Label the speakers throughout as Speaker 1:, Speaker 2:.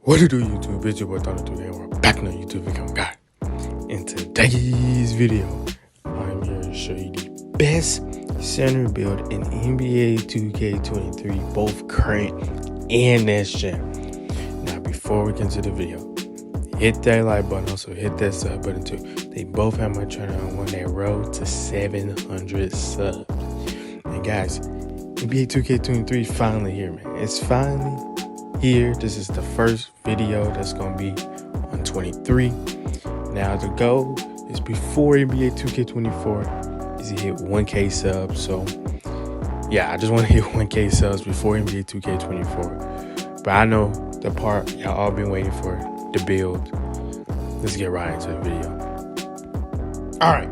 Speaker 1: What to do, YouTube? It's your boy Donald and we're back on YouTube Become God. In today's video, I'm here to show you the best center build in NBA 2K23, both current and next gen. Now, before we get into the video, hit that like button, also hit that sub button too. They both have my channel on their road to 700 subs. And guys, NBA 2K23 finally here, man. It's finally here. This is the first video that's gonna be on 23. Now the goal is before NBA 2K24 is to hit 1K subs. So yeah, I just want to hit 1K subs before NBA 2K24. But I know the part y'all all been waiting for, the build. Let's get right into the video. All right,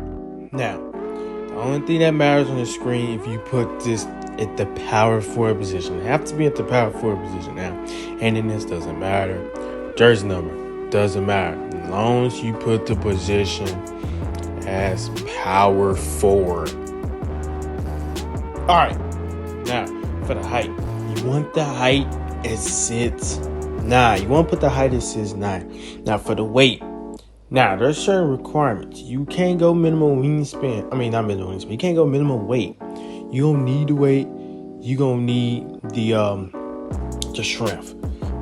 Speaker 1: now the only thing that matters on the screen, if you put this at the power forward position, it have to be at the power forward position. Now, handiness doesn't matter, jersey number doesn't matter, as long as you put the position as power forward. All right, now for the height, you want the height at 6'9". You want to put the height at 6'9". Now for the weight, now there's certain requirements. You can't go minimum wingspan. I mean, not minimum wingspan. You can't go minimum weight. You don't need the weight. You gonna need the strength.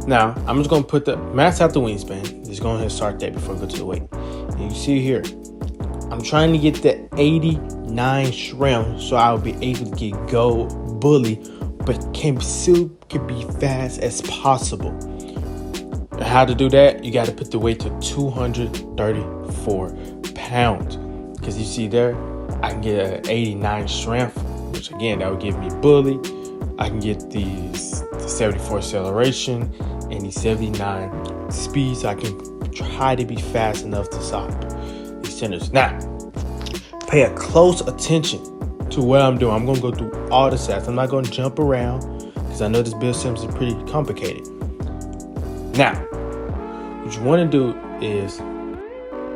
Speaker 1: Now I'm just gonna put the max out the wingspan. Just go ahead and start that before I go to the weight. And you see here, I'm trying to get the 89 strength, so I'll be able to get go bully, but still can be fast as possible. And how to do that? You got to put the weight to 234 pounds. Because you see there, I can get an 89 strength, which again, that would give me bully. I can get the 74 acceleration and the 79 speed, so I can try to be fast enough to stop these centers. Now, pay a close attention to what I'm doing. I'm going to go through all the stats. I'm not going to jump around because I know this build sim is pretty complicated. Now, what you want to do is,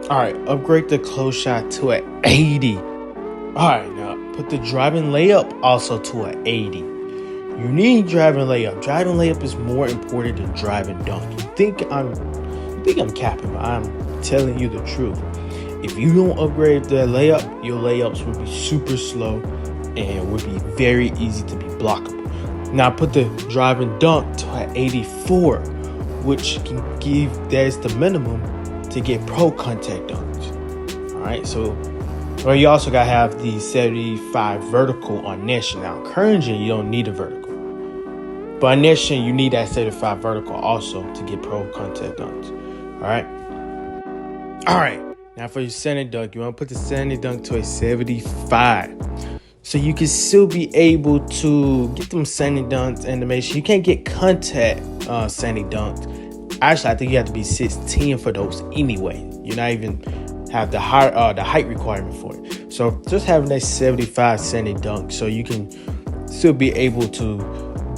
Speaker 1: all right, upgrade the close shot to an 80. All right, now put the driving layup also to an 80. You need driving layup. Driving layup is more important than driving dunk. You think I'm capping, but I'm telling you the truth. If you don't upgrade the layup, your layups will be super slow and would be very easy to be blockable. Now put the driving dunk to an 84, which can give, that's the minimum to get pro contact dunks. All right, so well, you also gotta have the 75 vertical on next gen. Now, current gen, you don't need a vertical, but on next gen, you need that 75 vertical also to get pro contact dunks. All right. Now for your center dunk, you want to put the center dunk to a 75, so you can still be able to get them center dunks animation. You can't get contact center dunks. Actually, I think you have to be 6'10" for those anyway. You're not even have the height requirement for it. So just having that 75 center dunk, so you can still be able to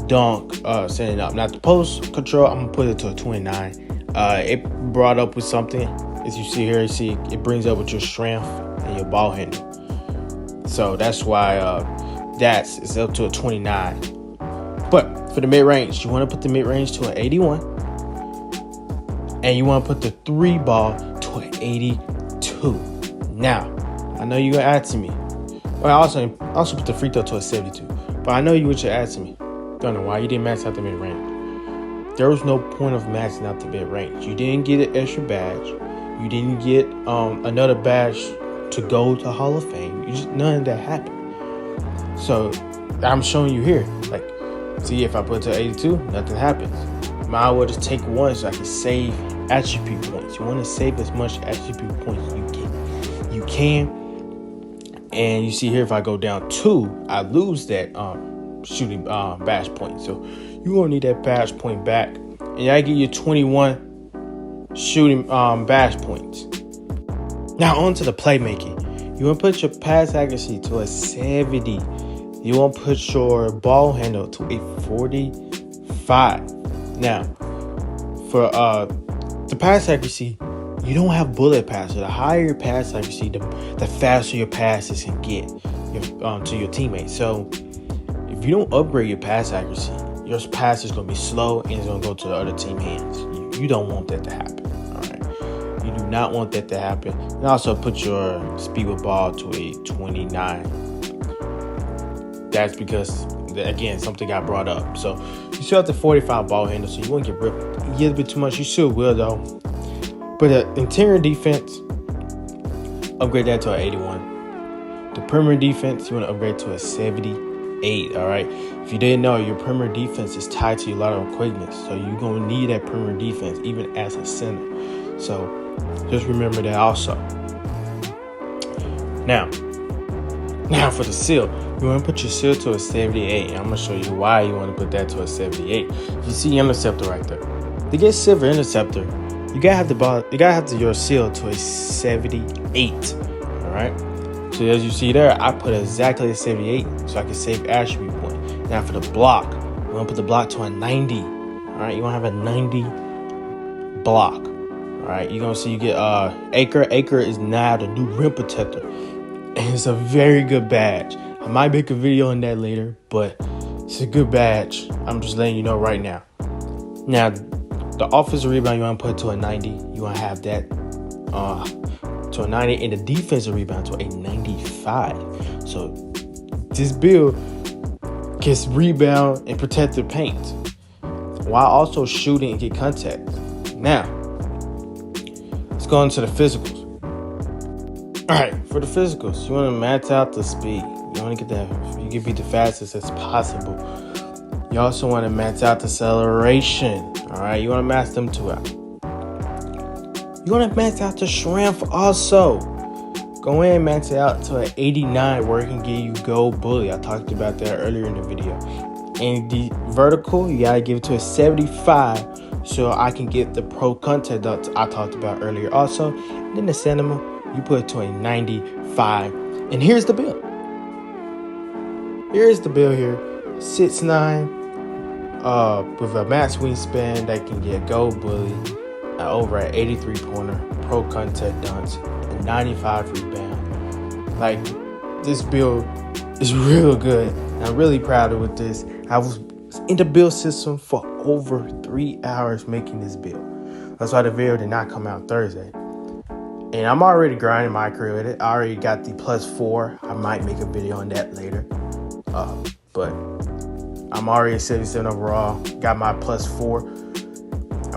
Speaker 1: dunk standing up. Now the post control, I'm gonna put it to a 29. It brought up with something, as you see here. You see it brings up with your strength and your ball handle. So that's why it's up to a 29. But for the mid range, you want to put the mid range to an 81, and you want to put the 3 ball to an 82. Now, I know you're gonna ask me. Well, I also put the free throw to a 72. But I know you what you're asking me. Don't know why you didn't max out the mid range. There was no point of maxing out the mid range. You didn't get an extra badge. You didn't get another badge to go to Hall of Fame. None of that happened. So I'm showing you here. Like, see, if I put it to 82, nothing happens. Might as well just take one so I can save attribute points. You want to save as much attribute points you can. And you see here, if I go down 2, I lose that shooting badge point. So you're gonna need that badge point back, and I give you 21 shooting badge points. Now on to the playmaking. You want to put your pass accuracy to a 70. You want to put your ball handle to a 45. Now for the pass accuracy, you don't have bullet pass. So the higher your pass accuracy, the faster your passes can get to your teammates. So if you don't upgrade your pass accuracy, your pass is going to be slow and it's going to go to the other team hands. You don't want that to happen. All right, you do not want that to happen. And also put your speed with ball to a 29. That's because, again, something got brought up. So you still have the 45 ball handle, so you won't get ripped a little bit too much. You still will, though. But the interior defense, upgrade that to an 81. The perimeter defense, you want to upgrade to a 78. All right. If you didn't know, your perimeter defense is tied to your lateral quickness, so you're gonna need that perimeter defense even as a center. So just remember that also. Now for the seal, you want to put your seal to a 78. And I'm gonna show you why you want to put that to a 78. You see interceptor right there. To get silver interceptor, you gotta have your seal to a 78. All right. So as you see there, I put exactly a 78 so I can save attribute point. Now for the block, you want to put the block to a 90. All right. You want to have a 90 block. All right. You're gonna see you get Acre. Acre is now the new rim protector. And it's a very good badge. I might make a video on that later, but it's a good badge. I'm just letting you know right now. Now, the offensive rebound, you want to put to a 90. You want to have that to a 90. And the defensive rebound to a 95. So this build gets rebound and protect the paint while also shooting and get contact. Now, let's go into the physicals. All right, for the physicals, you want to max out the speed. You want to get that, you can be the fastest as possible. You also want to max out the acceleration. All right, you want to max them two out. You want to max out the strength also. Go in and max it out to an 89 where it can give you gold bully. I talked about that earlier in the video. And the vertical, you got to give it to a 75 so I can get the pro contact that I talked about earlier also. And then the cinema, you put it to a 95. And here's the build. Here's the build here. 6'9", with a max wingspan that can get gold bully, over at 83 pointer, pro contact dunks, and 95 rebound. Like, this build is real good. I'm really proud of with this. I was in the build system for over 3 hours making this build. That's why the video did not come out Thursday. And I'm already grinding my career with it. I already got the +4. I might make a video on that later. But I'm already at 77 overall. Got my +4.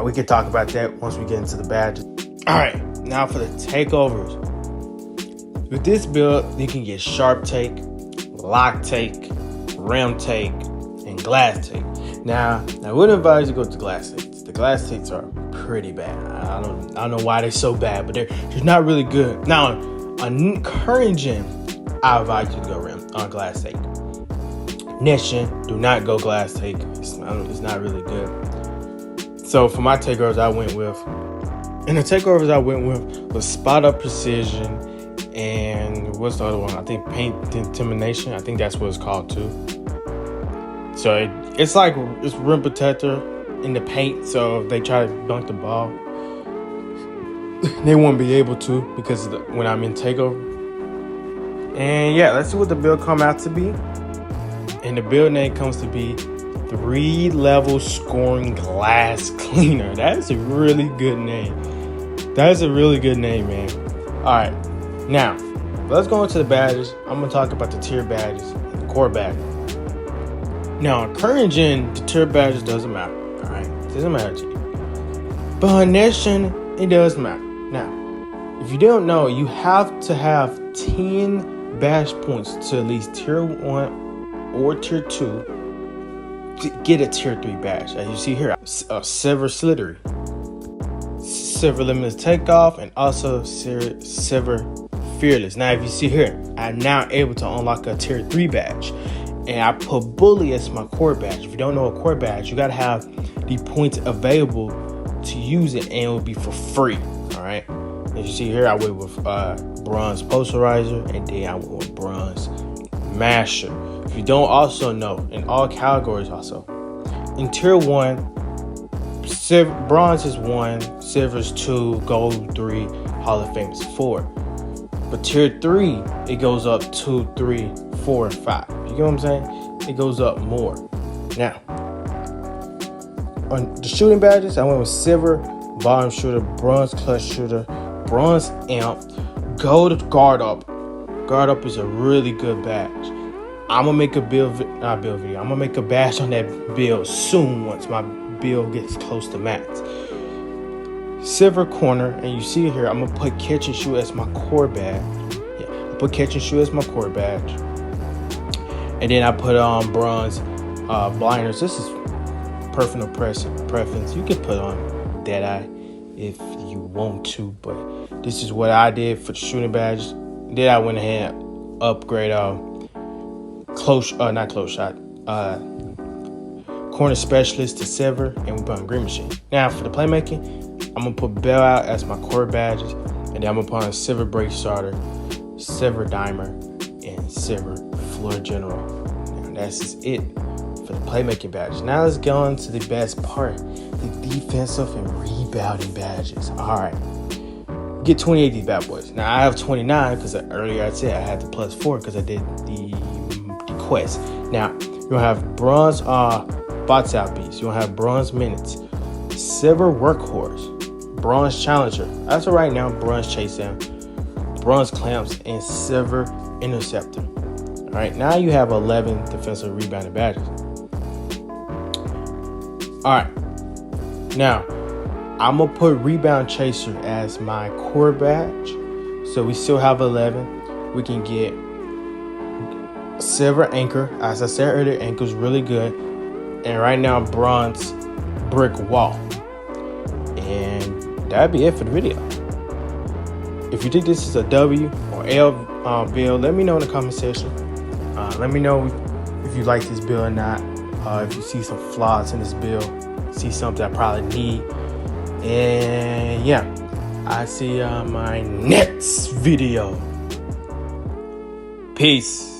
Speaker 1: We can talk about that once we get into the badges. All right, now for the takeovers. With this build, you can get sharp take, lock take, rim take, and glass take. Now, I would advise you to go to glass takes. The glass takes are pretty bad. I don't know why they're so bad, but they're not really good. Now, on current gen, I advise you to go rim on glass take. Next gen, do not go glass take. It's not really good. So for my takeovers, I went with, was spot up precision, and what's the other one? I think paint intimidation. I think that's what it's called too. So it's rim protector in the paint. So if they try to dunk the ball, they won't be able to because when I'm in takeover. And yeah, let's see what the build come out to be. And the build name comes to be 3-level scoring glass cleaner. That is a really good name. That is a really good name, man. All right, now let's go into the badges. I'm gonna talk about the tier badges and the core badges. Now, current gen, the tier badges doesn't matter. All right, it doesn't matter to you. But on next gen, it does matter. Now, if you don't know, you have to have 10 badge points to at least tier 1 or tier 2 to get a tier 3 badge. As you see here, silver slithery, silver limitless takeoff, and also silver fearless. Now, if you see here, I'm now able to unlock a tier 3 badge. And I put bully as my core badge. If you don't know a core badge, you gotta have the points available to use it, and it will be for free. All right. As you see here, I went with bronze posterizer, and then I went with bronze masher. If you don't also know, in all categories also, in tier 1, bronze is 1, silver is 2, gold 3, Hall of Fame is 4. But tier 3, it goes up 2, 3, 4, and 5. You get what I'm saying? It goes up more. Now, on the shooting badges, I went with silver, volume shooter, bronze clutch shooter, bronze amp, gold guard up. Guard up is a really good badge. I'm gonna make a video. I'm gonna make a badge on that build soon once my build gets close to max. Silver corner, and you see here, I'm gonna put catch and shoot as my core badge. Yeah, I put catch and shoot as my core badge, and then I put on bronze blinders. This is personal preference. You can put on Deadeye if you want to, but this is what I did for the shooting badges. Then I went ahead and upgrade not close shot, corner specialist to silver, and we put on green machine. Now for the playmaking, I'm gonna put bailout as my core badges, and then I'm gonna put on silver break starter, silver dimer, and silver floor general. Now that's just it for the playmaking badges. Now let's go on to the best part, the defensive and rebounding badges. All right, get 28 of these bad boys. Now I have 29 because earlier I said I had the +4 because I did the quest. Now you'll have bronze bots out beats. You'll have bronze minutes, silver workhorse, bronze challenger. As of right now, bronze chase down, bronze clamps, and silver interceptor. All right, now you have 11 defensive rebounding badges. All right, now I'm gonna put rebound chaser as my core badge, so we still have 11. We can get silver anchor. As I said earlier, anchor's really good, and right now bronze brick wall. And that'd be it for the video. If you think this is a W or L build, let me know in the comment section. Let me know if you like this build or not. If you see some flaws in this build, see something I probably need. And yeah, I see you on my next video. Peace.